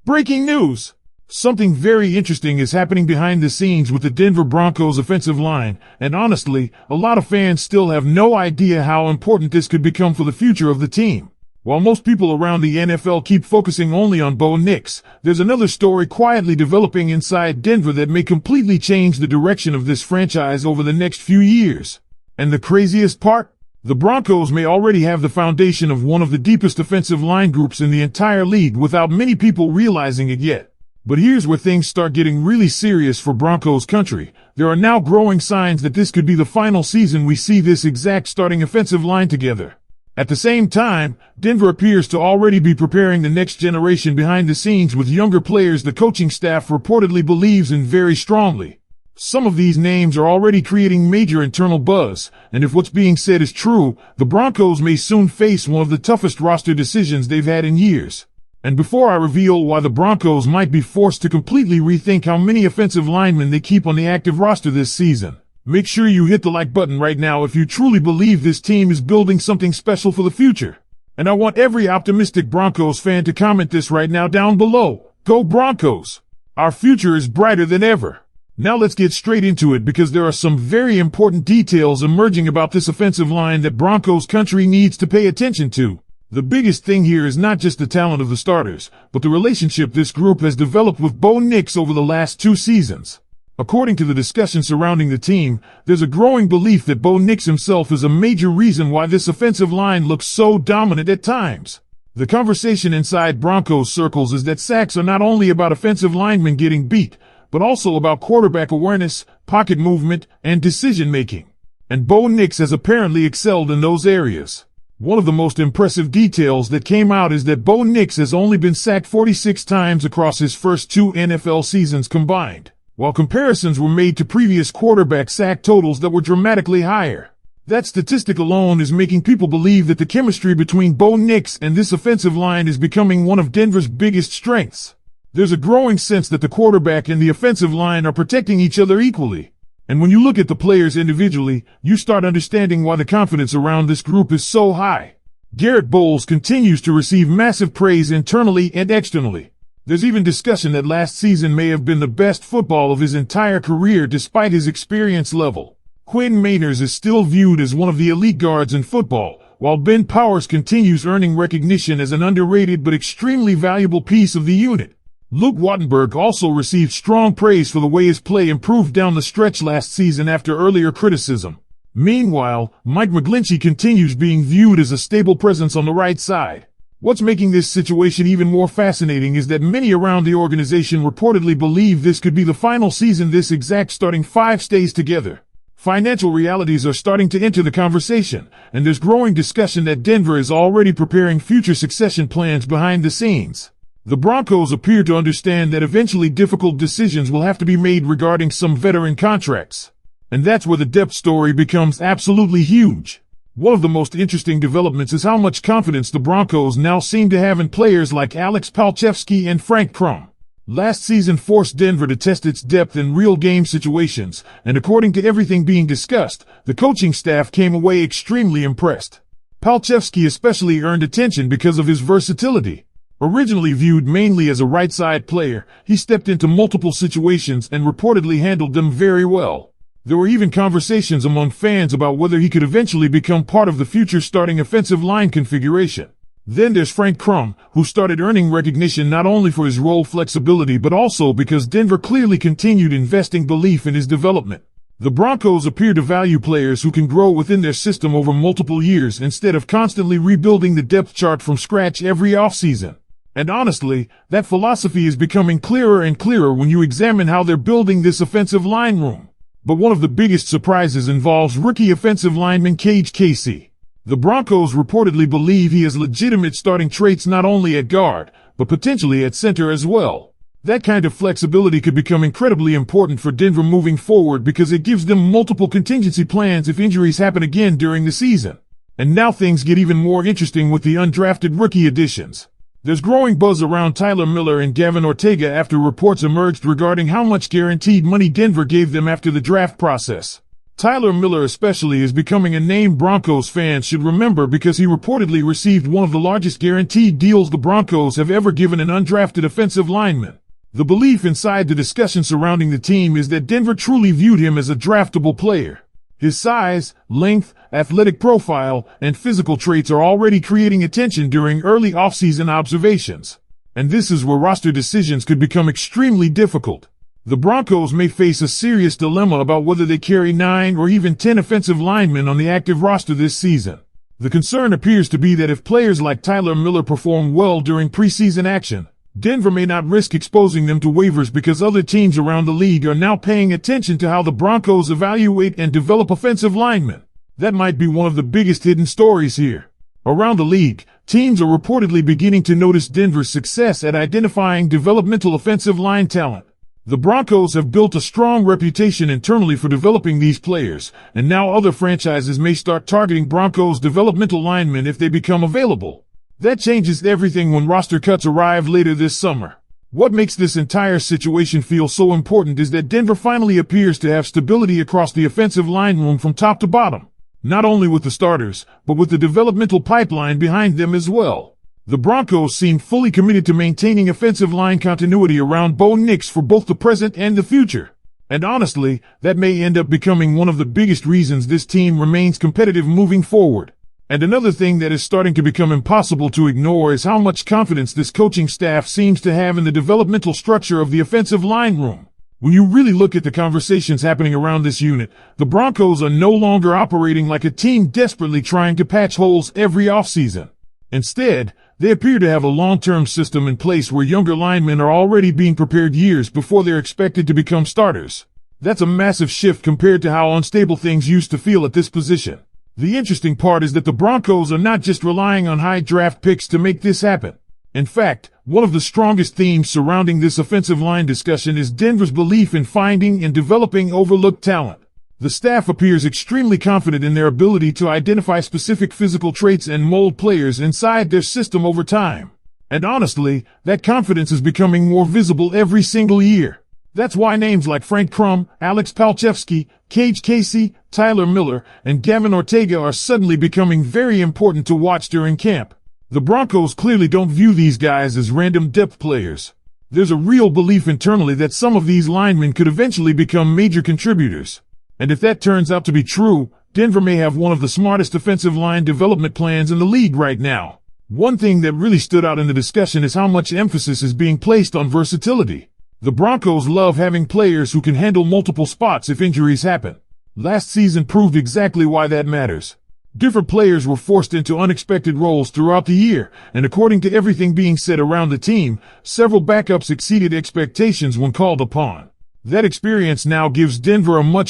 Breaking news! Something very interesting is happening behind the scenes with the Denver Broncos offensive line, and honestly, a lot of fans still have no idea how important this could become for the future of the team. While most people around the NFL keep focusing only on Bo Nix, there's another story quietly developing inside Denver that may completely change the direction of this franchise over the next few years. And the craziest part? The Broncos may already have the foundation of one of the deepest offensive line groups in the entire league without many people realizing it yet. But here's where things start getting really serious for Broncos country. There are now growing signs that this could be the final season we see this exact starting offensive line together. At the same time, Denver appears to already be preparing the next generation behind the scenes with younger players the coaching staff reportedly believes in very strongly. Some of these names are already creating major internal buzz, and if what's being said is true, the Broncos may soon face one of the toughest roster decisions they've had in years. And before I reveal why the Broncos might be forced to completely rethink how many offensive linemen they keep on the active roster this season, make sure you hit the like button right now if you truly believe this team is building something special for the future. And I want every optimistic Broncos fan to comment this right now down below. Go Broncos! Our future is brighter than ever. Now let's get straight into it because there are some very important details emerging about this offensive line that Broncos country needs to pay attention to. The biggest thing here is not just the talent of the starters, but the relationship this group has developed with Bo Nix over the last 2 seasons. According to the discussion surrounding the team, there's a growing belief that Bo Nix himself is a major reason why this offensive line looks so dominant at times. The conversation inside Broncos circles is that sacks are not only about offensive linemen getting beat, but also about quarterback awareness, pocket movement, and decision-making. And Bo Nix has apparently excelled in those areas. One of the most impressive details that came out is that Bo Nix has only been sacked 46 times across his first 2 NFL seasons combined, while comparisons were made to previous quarterback sack totals that were dramatically higher. That statistic alone is making people believe that the chemistry between Bo Nix and this offensive line is becoming one of Denver's biggest strengths. There's a growing sense that the quarterback and the offensive line are protecting each other equally. And when you look at the players individually, you start understanding why the confidence around this group is so high. Garrett Bowles continues to receive massive praise internally and externally. There's even discussion that last season may have been the best football of his entire career despite his experience level. Quinn Meinerz is still viewed as one of the elite guards in football, while Ben Powers continues earning recognition as an underrated but extremely valuable piece of the unit. Luke Wattenberg also received strong praise for the way his play improved down the stretch last season after earlier criticism. Meanwhile, Mike McGlinchey continues being viewed as a stable presence on the right side. What's making this situation even more fascinating is that many around the organization reportedly believe this could be the final season this exact starting 5 stays together. Financial realities are starting to enter the conversation, and there's growing discussion that Denver is already preparing future succession plans behind the scenes. The Broncos appear to understand that eventually difficult decisions will have to be made regarding some veteran contracts. And that's where the depth story becomes absolutely huge. One of the most interesting developments is how much confidence the Broncos now seem to have in players like Alex Palczewski and Frank Crum. Last season forced Denver to test its depth in real game situations, and according to everything being discussed, the coaching staff came away extremely impressed. Palczewski especially earned attention because of his versatility. Originally viewed mainly as a right-side player, he stepped into multiple situations and reportedly handled them very well. There were even conversations among fans about whether he could eventually become part of the future starting offensive line configuration. Then there's Frank Crum, who started earning recognition not only for his role flexibility but also because Denver clearly continued investing belief in his development. The Broncos appear to value players who can grow within their system over multiple years instead of constantly rebuilding the depth chart from scratch every offseason. And honestly, that philosophy is becoming clearer and clearer when you examine how they're building this offensive line room. But one of the biggest surprises involves rookie offensive lineman Cage Casey. The Broncos reportedly believe he has legitimate starting traits not only at guard, but potentially at center as well. That kind of flexibility could become incredibly important for Denver moving forward because it gives them multiple contingency plans if injuries happen again during the season. And now things get even more interesting with the undrafted rookie additions. There's growing buzz around Tyler Miller and Gavin Ortega after reports emerged regarding how much guaranteed money Denver gave them after the draft process. Tyler Miller especially is becoming a name Broncos fans should remember because he reportedly received one of the largest guaranteed deals the Broncos have ever given an undrafted offensive lineman. The belief inside the discussion surrounding the team is that Denver truly viewed him as a draftable player. His size, length, athletic profile, and physical traits are already creating attention during early offseason observations. And this is where roster decisions could become extremely difficult. The Broncos may face a serious dilemma about whether they carry 9 or even 10 offensive linemen on the active roster this season. The concern appears to be that if players like Tyler Miller perform well during preseason action, Denver may not risk exposing them to waivers because other teams around the league are now paying attention to how the Broncos evaluate and develop offensive linemen. That might be one of the biggest hidden stories here. Around the league, teams are reportedly beginning to notice Denver's success at identifying developmental offensive line talent. The Broncos have built a strong reputation internally for developing these players, and now other franchises may start targeting Broncos developmental linemen if they become available. That changes everything when roster cuts arrive later this summer. What makes this entire situation feel so important is that Denver finally appears to have stability across the offensive line room from top to bottom. Not only with the starters, but with the developmental pipeline behind them as well. The Broncos seem fully committed to maintaining offensive line continuity around Bo Nix for both the present and the future. And honestly, that may end up becoming one of the biggest reasons this team remains competitive moving forward. And another thing that is starting to become impossible to ignore is how much confidence this coaching staff seems to have in the developmental structure of the offensive line room. When you really look at the conversations happening around this unit, the Broncos are no longer operating like a team desperately trying to patch holes every offseason. Instead, they appear to have a long-term system in place where younger linemen are already being prepared years before they're expected to become starters. That's a massive shift compared to how unstable things used to feel at this position. The interesting part is that the Broncos are not just relying on high draft picks to make this happen. In fact, one of the strongest themes surrounding this offensive line discussion is Denver's belief in finding and developing overlooked talent. The staff appears extremely confident in their ability to identify specific physical traits and mold players inside their system over time. And honestly, that confidence is becoming more visible every single year. That's why names like Frank Crum, Alex Palczewski, Cage Casey, Tyler Miller, and Gavin Ortega are suddenly becoming very important to watch during camp. The Broncos clearly don't view these guys as random depth players. There's a real belief internally that some of these linemen could eventually become major contributors. And if that turns out to be true, Denver may have one of the smartest offensive line development plans in the league right now. One thing that really stood out in the discussion is how much emphasis is being placed on versatility. The Broncos love having players who can handle multiple spots if injuries happen. Last season proved exactly why that matters. Different players were forced into unexpected roles throughout the year, and according to everything being said around the team, several backups exceeded expectations when called upon. That experience now gives Denver a much